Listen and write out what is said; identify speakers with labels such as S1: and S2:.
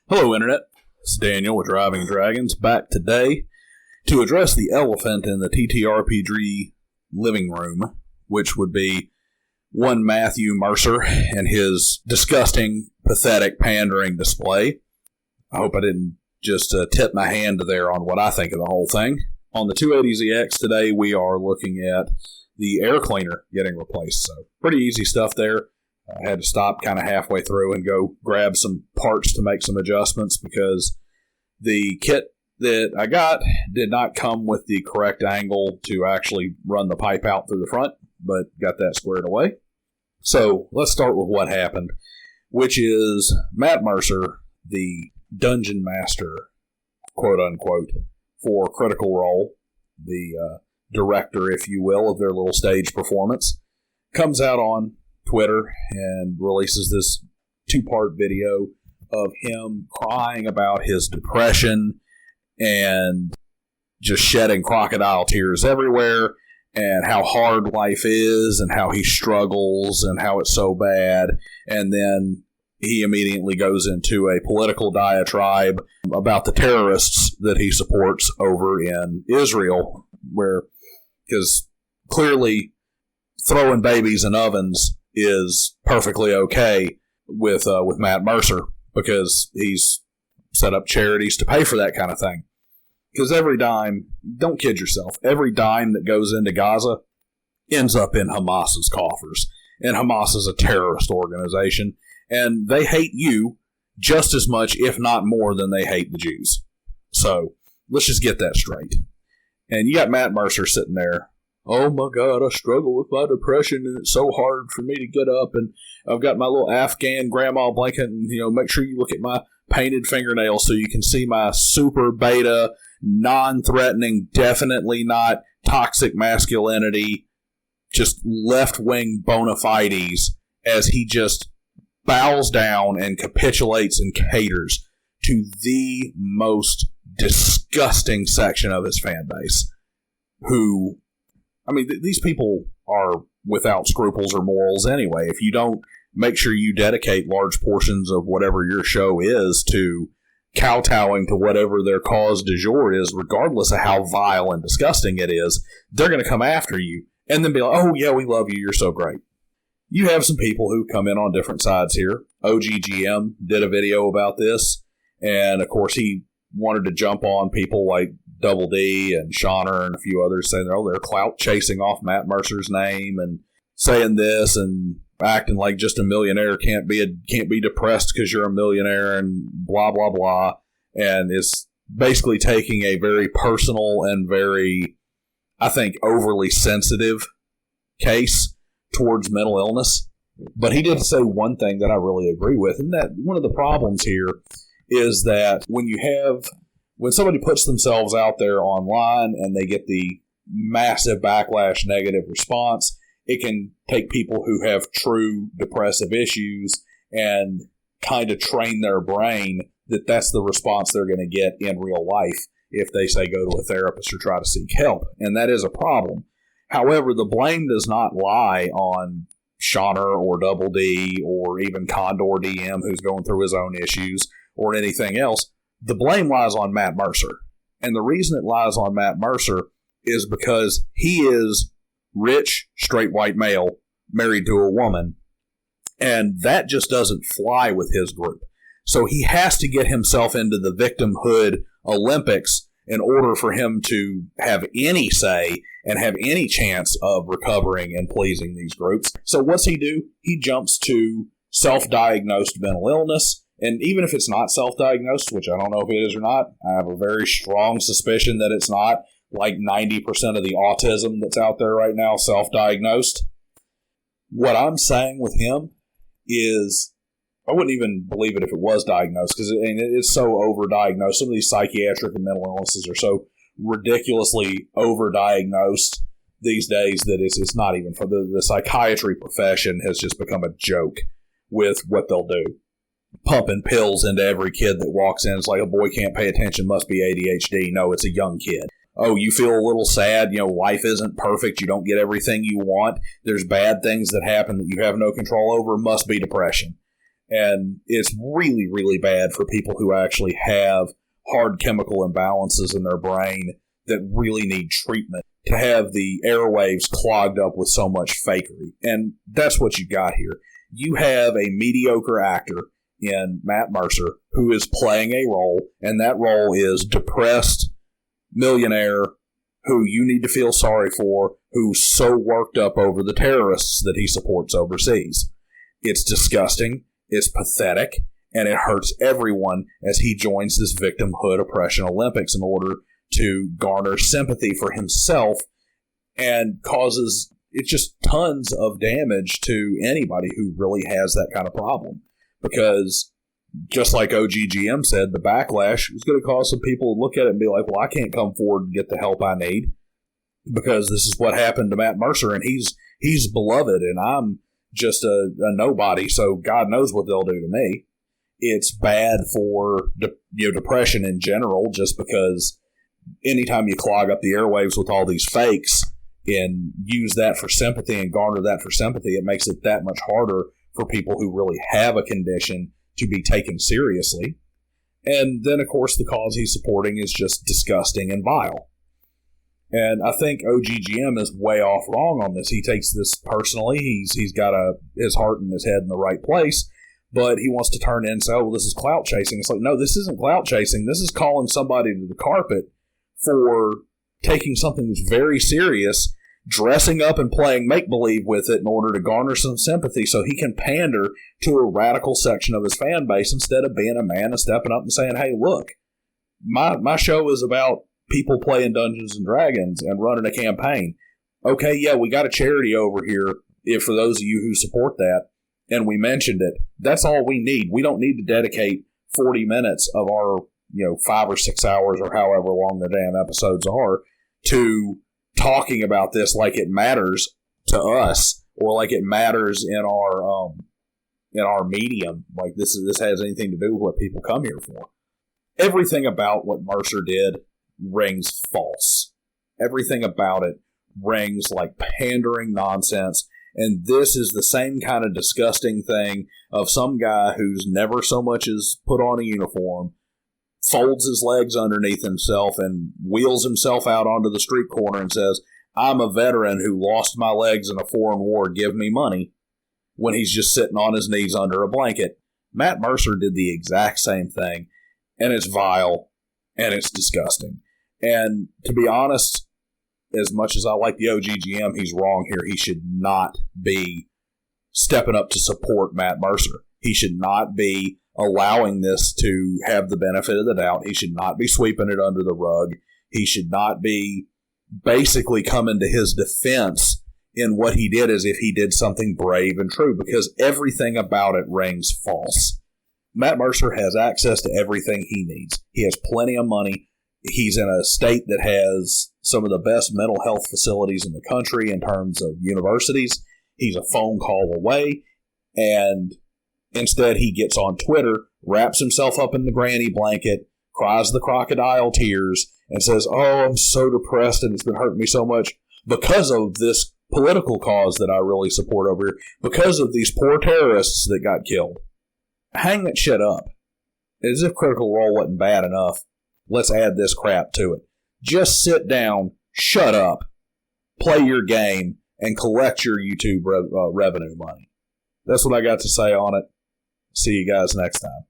S1: Hello, Internet. It's Daniel with Driving Dragons, back today to address the elephant in the TTRPG living room, which would be one Matthew Mercer and his disgusting, pathetic pandering display. I hope I didn't just tip my hand there on what I think of the whole thing. On the 280ZX today, we are looking at the air cleaner getting replaced. So pretty easy stuff there. I had to stop kind of halfway through and go grab some parts to make some adjustments because the kit that I got did not come with the correct angle to actually run the pipe out through the front, but got that squared away. So let's start with what happened, which is Matt Mercer, the dungeon master, quote unquote, for Critical Role, the director, if you will, of their little stage performance, comes out on Twitter and releases this 2-part video of him crying about his depression and just shedding crocodile tears everywhere and how hard life is and how he struggles and how it's so bad. And then he immediately goes into a political diatribe about the terrorists that he supports over in Israel, because clearly throwing babies in ovens is perfectly okay with Matt Mercer because he's set up charities to pay for that kind of thing. Because every dime, don't kid yourself, every dime that goes into Gaza ends up in Hamas's coffers. And Hamas is a terrorist organization, and they hate you just as much, if not more, than they hate the Jews. So let's just get that straight. And you got Matt Mercer sitting there. Oh my God, I struggle with my depression and it's so hard for me to get up, and I've got my little Afghan grandma blanket, and make sure you look at my painted fingernails so you can see my super beta, non-threatening, definitely not toxic masculinity, just left-wing bona fides, as he just bows down and capitulates and caters to the most disgusting section of his fan base, who... these people are without scruples or morals anyway. If you don't make sure you dedicate large portions of whatever your show is to kowtowing to whatever their cause du jour is, regardless of how vile and disgusting it is, they're going to come after you and then be like, oh yeah, we love you, you're so great. You have some people who come in on different sides here. OGGM did a video about this, and of course he wanted to jump on people like Double D and Shauner and a few others saying, they're clout chasing off Matt Mercer's name and saying this and acting like just a millionaire can't be depressed because you're a millionaire and blah, blah, blah. And it's basically taking a very personal and very, I think, overly sensitive case towards mental illness. But he did say one thing that I really agree with, and that one of the problems here is that when somebody puts themselves out there online and they get the massive backlash negative response, it can take people who have true depressive issues and kind of train their brain that that's the response they're going to get in real life if they say go to a therapist or try to seek help. And that is a problem. However, the blame does not lie on Shauner or Double D or even Condor DM, who's going through his own issues, or anything else. The blame lies on Matt Mercer. And the reason it lies on Matt Mercer is because he is rich, straight white male, married to a woman, and that just doesn't fly with his group. So he has to get himself into the victimhood Olympics in order for him to have any say and have any chance of recovering and pleasing these groups. So what's he do? He jumps to self-diagnosed mental illness. And even if it's not self-diagnosed, which I don't know if it is or not, I have a very strong suspicion that it's not, like 90% of the autism that's out there right now self-diagnosed. What I'm saying with him is, I wouldn't even believe it if it was diagnosed, because it's so overdiagnosed. Some of these psychiatric and mental illnesses are so ridiculously overdiagnosed these days that it's not even for the psychiatry profession has just become a joke with what they'll do. Pumping pills into every kid that walks in. It's like a boy can't pay attention, must be ADHD. No, it's a young kid. Oh, you feel a little sad. Life isn't perfect. You don't get everything you want. There's bad things that happen that you have no control over. Must be depression. And it's really, really bad for people who actually have hard chemical imbalances in their brain that really need treatment to have the airwaves clogged up with so much fakery. And that's what you got here. You have a mediocre actor in Matt Mercer who is playing a role, and that role is depressed millionaire who you need to feel sorry for, who's so worked up over the terrorists that he supports overseas. It's disgusting, it's pathetic, and it hurts everyone as he joins this victimhood oppression Olympics in order to garner sympathy for himself, and causes just tons of damage to anybody who really has that kind of problem. Because just like OGGM said, the backlash is going to cause some people to look at it and be like, well, I can't come forward and get the help I need because this is what happened to Matt Mercer, and he's beloved, and I'm just a nobody, so God knows what they'll do to me. It's bad for depression in general, just because anytime you clog up the airwaves with all these fakes and use that for sympathy and garner that for sympathy, it makes it that much harder for people who really have a condition to be taken seriously. And then, of course, the cause he's supporting is just disgusting and vile. And I think OGGM is way off wrong on this. He takes this personally. He's got his heart and his head in the right place, but he wants to turn in and say, oh, well, this is clout chasing. It's like, no, this isn't clout chasing. This is calling somebody to the carpet for taking something that's very serious, dressing up and playing make-believe with it in order to garner some sympathy so he can pander to a radical section of his fan base instead of being a man and stepping up and saying, hey, look, my show is about people playing Dungeons and Dragons and running a campaign. Okay, yeah, we got a charity over here, if for those of you who support that, and we mentioned it. That's all we need. We don't need to dedicate 40 minutes of our 5 or 6 hours or however long the damn episodes are to talking about this like it matters to us or like it matters in our medium. Like this has anything to do with what people come here for. Everything about what Mercer did rings false. Everything about it rings like pandering nonsense. And this is the same kind of disgusting thing of some guy who's never so much as put on a uniform, folds his legs underneath himself and wheels himself out onto the street corner and says, I'm a veteran who lost my legs in a foreign war, give me money, when he's just sitting on his knees under a blanket. Matt Mercer did the exact same thing, and it's vile, and it's disgusting. And to be honest, as much as I like the OGGM, he's wrong here. He should not be stepping up to support Matt Mercer. He should not be allowing this to have the benefit of the doubt. He should not be sweeping it under the rug. He should not be basically coming to his defense in what he did as if he did something brave and true, because everything about it rings false. Matt Mercer has access to everything he needs. He has plenty of money. He's in a state that has some of the best mental health facilities in the country in terms of universities. He's a phone call away, and instead he gets on Twitter, wraps himself up in the granny blanket, cries the crocodile tears, and says, oh, I'm so depressed and it's been hurting me so much because of this political cause that I really support over here, because of these poor terrorists that got killed. Hang that shit up. As if Critical Role wasn't bad enough, let's add this crap to it. Just sit down, shut up, play your game, and collect your YouTube revenue money. That's what I got to say on it. See you guys next time.